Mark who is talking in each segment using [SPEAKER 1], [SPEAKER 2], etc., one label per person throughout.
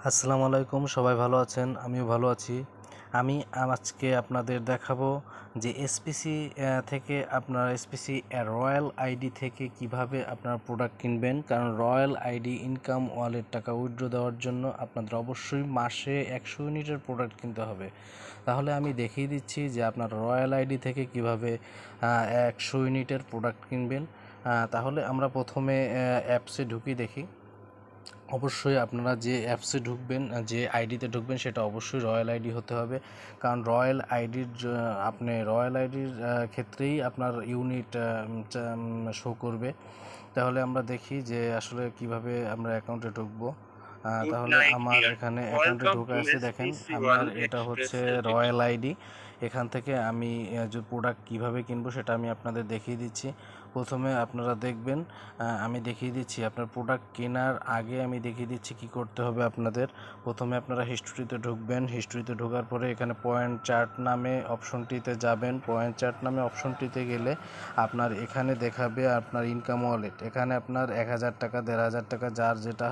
[SPEAKER 1] আসসালামু আলাইকুম, সবাই ভালো আছেন? আমিও ভালো আছি। আমি আজকে আপনাদের দেখাবো যে এসপিসি থেকে আপনার এসপিসি রয়্যাল আইডি থেকে কিভাবে আপনার প্রোডাক্ট কিনবেন। কারণ রয়্যাল আইডি ইনকাম ওয়ালেট টাকা উইথড্র দেওয়ার জন্য আপনাদের অবশ্যই মাসে 100 ইউনিটের প্রোডাক্ট কিনতে হবে। তাহলে আমি দেখিয়ে দিচ্ছি যে আপনার রয়্যাল আইডি থেকে কিভাবে 100 ইউনিটের প্রোডাক্ট কিনবেন। তাহলে আমরা প্রথমে অ্যাপসে ঢুকি দেখি। অবশ্যই আপনারা যে অ্যাপসে ঢুকবেন, যে আইডিতে ঢুকবেন সেটা অবশ্যই রয়্যাল আইডি হতে হবে। কারণ রয়্যাল আইডির আপনি রয়্যাল আইডির ক্ষেত্রেই আপনার ইউনিট শো করবে। তাহলে আমরা দেখি যে আসলে কিভাবে আমরা অ্যাকাউন্টে ঢুকবো। তাহলে আমার এখানে অ্যাকাউন্টে ঢুকে আছে, দেখেন আমার এটা হচ্ছে রয়্যাল আইডি। এখান থেকে আমি যে প্রোডাক্ট কীভাবে কিনবো সেটা আমি আপনাদের দেখিয়ে দিচ্ছি। প্রথমে আপনারা দেখবেন, আমি দেখিয়ে দিচ্ছি আপনার প্রোডাক্ট কেনার আগে আমি দেখিয়ে দিচ্ছি কি করতে হবে আপনাদের। প্রথমে আপনারা হিস্ট্রিতে ঢুকবেন। হিস্ট্রিতে ঢোকার পরে এখানে পয়েন্ট চার্ট নামে অপশনটিতে যাবেন। পয়েন্ট চার্ট নামে অপশনটিতে গেলে আপনার এখানে দেখাবে আপনার ইনকাম ওয়ালেট। এখানে আপনার 1000 টাকা 1500 টাকা যার যেটা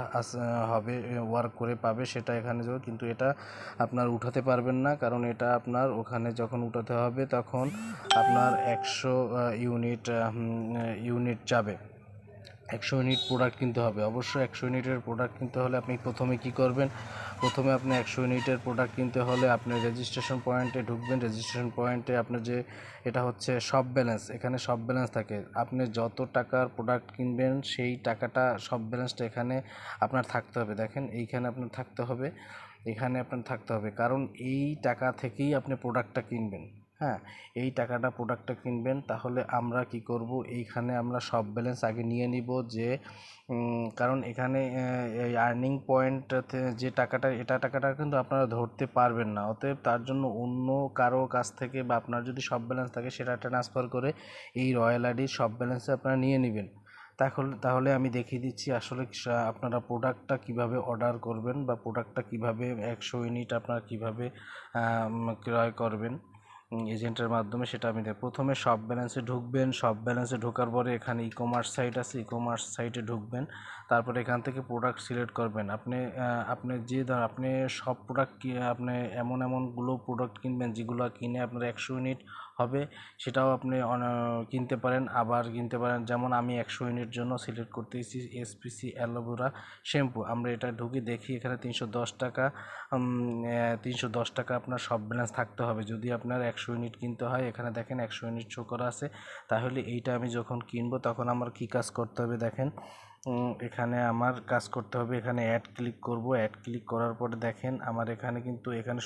[SPEAKER 1] হবে ওয়ার্ক করে পাবে সেটা এখানে যাবে, কিন্তু এটা আপনার উঠাতে পারবেন না। কারণ এটা আপনার ওখানে যখন উঠাতে হবে তখন আপনার 100 ইউনিট যাবে। 100 ইউনিট প্রোডাক্ট কিনতে হবে। অবশ্যই 100 ইউনিটের প্রোডাক্ট কিনতে হলে আপনি প্রথমে কি করবেন, প্রথমে আপনি 100 ইউনিটের প্রোডাক্ট কিনতে হলে আপনি রেজিস্ট্রেশন পয়েন্টে ঢুকবেন। রেজিস্ট্রেশন পয়েন্টে আপনার যে এটা হচ্ছে শপ ব্যালেন্স, এখানে শপ ব্যালেন্স থাকে। আপনি যত টাকার প্রোডাক্ট কিনবেন সেই টাকাটা শপ ব্যালেন্সটা এখানে আপনার থাকতে হবে। দেখেন এইখানে আপনার থাকতে হবে, এখানে আপনার থাকতে হবে, কারণ এই টাকা থেকেই আপনি প্রোডাক্টটা কিনবেন। হ্যাঁ, এই টাকাটা প্রোডাক্টটা কিনবেন। তাহলে আমরা কি করব, এইখানে আমরা সব ব্যালেন্স আগে নিয়ে নিব, যে কারণ এখানে এই আর্নিং পয়েন্টটাতে যে টাকাটা, এটা টাকাটা কিন্তু আপনারা ধরতে পারবেন না। অতএব তার জন্য অন্য কারো কাছ থেকে বা আপনার যদি সব ব্যালেন্স থাকে সেটা ট্রান্সফার করে এই রয়্যাল আইডির সব ব্যালেন্সে আপনারা নিয়ে নেবেন। তাহলে আমি দেখিয়ে দিচ্ছি আসলে আপনারা প্রোডাক্টটা কিভাবে অর্ডার করবেন বা প্রোডাক্টটা কিভাবে 100 ইউনিট আপনারা কিভাবে ক্রয় করবেন এজেন্টের মাধ্যমে, সেটা আমি প্রথমে শপ ব্যালেন্সে ঢুকবেন। শপ ব্যালেন্সে ঢোকার পরে এখানে ই কমার্স সাইট আছে, ই কমার্স সাইটে ঢুকবেন। তারপরে এখান থেকে প্রোডাক্ট সিলেক্ট করবেন। আপনি যে আপনি সব প্রোডাক্ট আপনি এমনগুলো প্রোডাক্ট কিনবেন যেগুলো কিনে আপনার 100 ইউনিট হবে, সেটাও আপনি কিনতে পারেন। আবার কিনতে পারেন, যেমন আমি 100 ইউনিট জন্য সিলেক্ট করতেছি এসপিসি অ্যালোভেরা শ্যাম্পু। আমরা এটা ঢুকে দেখি এখানে 310 টাকা 310 টাকা আপনার সব ব্যালেন্স থাকতে হবে যদি আপনার 100 ইউনিট কিনতে হয়। এখানে দেখেন 100 ইউনিট শো করা আছে। তাহলে এইটা আমি যখন কিনবো তখন আমার কি কাজ করতে হবে দেখেন, এখানে আমার কাজ করতে হবে, এখানে অ্যাড ক্লিক করব। অ্যাড ক্লিক করার পরে দেখেন আমার এখানে কিন্তু এখানে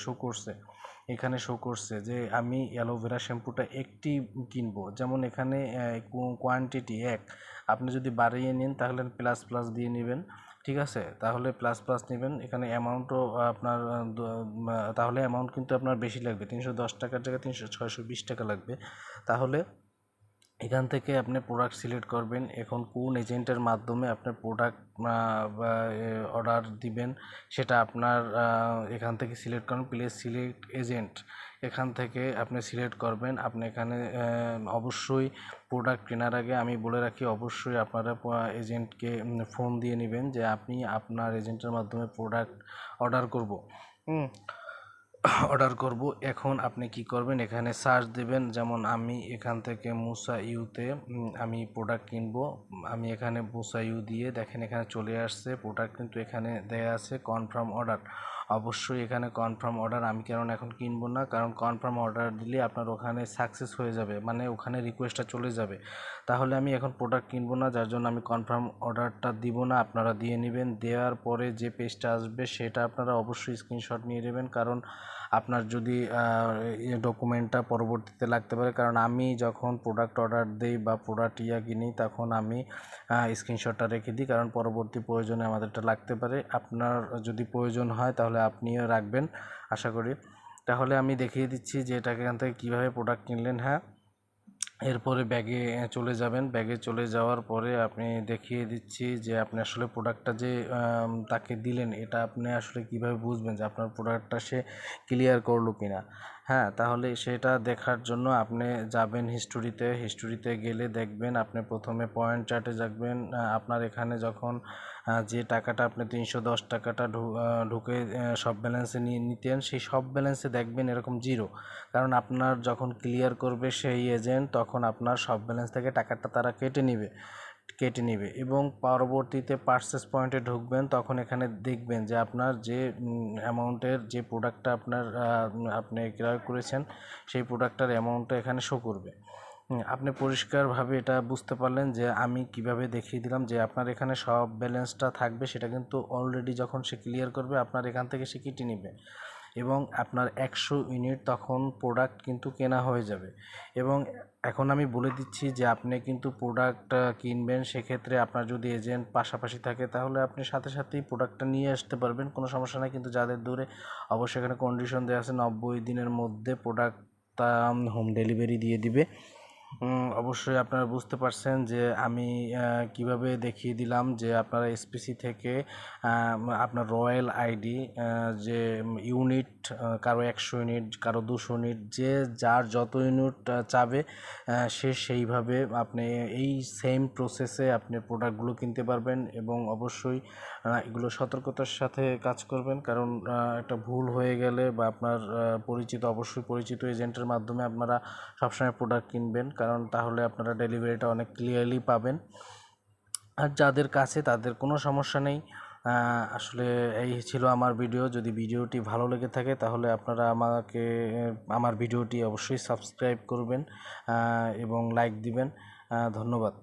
[SPEAKER 1] শো করছে যে আমি অ্যালোভেরা শ্যাম্পুটা একটি কিনবো। যেমন এখানে কোয়ান্টিটি 1, আপনি যদি বাড়িয়ে নেন তাহলে প্লাস প্লাস দিয়ে নেবেন, ঠিক আছে? তাহলে প্লাস প্লাস নেবেন। এখানে অ্যামাউন্টও আপনার তাহলে অ্যামাউন্ট কিন্তু আপনার বেশি লাগবে, 310 টাকার জায়গায় 620 টাকা লাগবে। তাহলে এখান থেকে আপনি প্রোডাক্ট সিলেক্ট করবেন। এখন কোন এজেন্টের মাধ্যমে আপনি প্রোডাক্ট অর্ডার দিবেন সেটা আপনার এখান থেকে সিলেক্ট করুন। প্লেস সিলেক্ট এজেন্ট, এখান থেকে আপনি সিলেক্ট করবেন। আপনি এখানে অবশ্যই প্রোডাক্ট কেনার আগে আমি বলে রাখি, অবশ্যই আপনারা এজেন্টকে ফোন দিয়ে নেবেন যে আপনি আপনার এজেন্টের মাধ্যমে প্রোডাক্ট অর্ডার করব। এখন আপনি কি করবেন, এখানে সার্চ দেবেন। যেমন আমি এখান থেকে মুসা ইউতে আমি প্রোডাক্ট কিনবো। আমি এখানে মুসা ইউ দিয়ে দেখেন এখানে চলে আসছে প্রোডাক্ট, কিন্তু এখানে দেয়া আছে কনফার্ম অর্ডার। অবশ্যই এখানে কনফার্ম অর্ডার, আমি কারণ এখন কিনবো না, কারণ কনফার্ম অর্ডার দিলে আপনার ওখানে সাকসেস হয়ে যাবে, মানে ওখানে রিকোয়েস্টটা চলে যাবে। তাহলে আমি এখন প্রোডাক্ট কিনবো না, যার জন্য আমি কনফার্ম অর্ডারটা দিব না, আপনারা দিয়ে নেবেন। দেওয়ার পরে যে পেজটা আসবে সেটা আপনারা অবশ্যই স্ক্রিনশট নিয়ে নেবেন, কারণ আপনার যদি ডকুমেন্টটা পরবর্তীতে লাগতে পারে। কারণ আমি যখন প্রোডাক্ট অর্ডার দিই বা প্রোডাক্ট কিনি তখন আমি স্ক্রিনশটটা রেখে দিই, কারণ পরবর্তী প্রয়োজনে আমাদেরটা লাগতে পারে। আপনার যদি প্রয়োজন হয় তাহলে আপনিও রাখবেন আশা করি। তাহলে আমি দেখিয়ে দিচ্ছি যে এটাকে এখান থেকে কীভাবে প্রোডাক্ট কিনলেন। হ্যাঁ, এরপরে ব্যাগে চলে যাবেন। ব্যাগে চলে যাওয়ার পরে আপনি দেখিয়ে দিচ্ছি যে আপনি আসলে প্রোডাক্টটা যে তাকে দিলেন এটা আপনি আসলে কিভাবে বুঝবেন যে আপনার প্রোডাক্টটা সে ক্লিয়ার করলো কিনা। হ্যাঁ, তাহলে সেটা দেখার জন্য আপনি যাবেন হিস্টোরিতে গেলে দেখবেন আপনি প্রথমে পয়েন্ট চার্টে যাবেন। আপনার এখানে যখন যে টাকাটা আপনি 310 টাকাটা ঢুকে সব ব্যালেন্সে নিয়ে নিতেন, সেই সব ব্যালেন্সে দেখবেন এরকম জিরো। কারণ আপনার যখন ক্লিয়ার করবে সেই এজেন্ট, তখন আপনার সব ব্যালেন্স থেকে টাকাটা তারা কেটে নেবে এবং পরবর্তীতে পারচেস পয়েন্টে ঢুকবেন, তখন এখানে দেখবেন যে আপনার যে অ্যামাউন্টের যে প্রোডাক্টটা আপনি ক্রয় করেছেন সেই প্রোডাক্টটার অ্যামাউন্টটা এখানে শো করবে। আপনি পরিষ্কারভাবে এটা বুঝতে পারলেন যে আমি কিভাবে দেখিয়ে দিলাম যে আপনার এখানে সব ব্যালেন্সটা থাকবে, সেটা কিন্তু অলরেডি যখন সে ক্লিয়ার করবে আপনার এখান থেকে সে কেটে নেবে এবং আপনার 100 ইউনিট তখন প্রোডাক্ট কিন্তু কেনা হয়ে যাবে। এবং এখন আমি বলে দিচ্ছি যে আপনি কিন্তু প্রোডাক্ট কিনবেন, সেক্ষেত্রে আপনার যদি এজেন্ট পাশাপাশি থাকে তাহলে আপনি সাথে সাথেই প্রোডাক্টটা নিয়ে আসতে পারবেন, কোনো সমস্যা নেই। কিন্তু যাদের দূরে, অবশ্যই এখানে কন্ডিশন দেওয়া আছে 90 দিনের মধ্যে প্রোডাক্টটা হোম ডেলিভারি দিয়ে দিবে। অবশ্যই আপনারা বুঝতে পারছেন যে আমি কিভাবে দেখিয়ে দিলাম যে আপনারা এসপিসি থেকে আপনার রয়্যাল আইডি যে ইউনিট, কারো 100 ইউনিট, কারো 200 ইউনিট, যে যার যত ইউনিট চাবে সে সেইভাবে আপনি এই সেম প্রসেসে আপনি প্রোডাক্টগুলো কিনতে পারবেন। এবং অবশ্যই এগুলো সতর্কতার সাথে কাজ করবেন, কারণ একটা ভুল হয়ে গেলে বা আপনার অবশ্যই পরিচিত এজেন্টের মাধ্যমে আপনারা সবসময় প্রোডাক্ট কিনবেন, কারণ তাহলে আপনারা ডেলিভারিটা অনেক ক্লিয়ারলি পাবেন। আর যাদের কাছে তাদের কোনো সমস্যা নেই। আসলে এই ছিল আমার ভিডিও। যদি ভিডিওটি ভালো লেগে থাকে তাহলে আপনারা আমার ভিডিওটি অবশ্যই সাবস্ক্রাইব করবেন এবং লাইক দিবেন। ধন্যবাদ।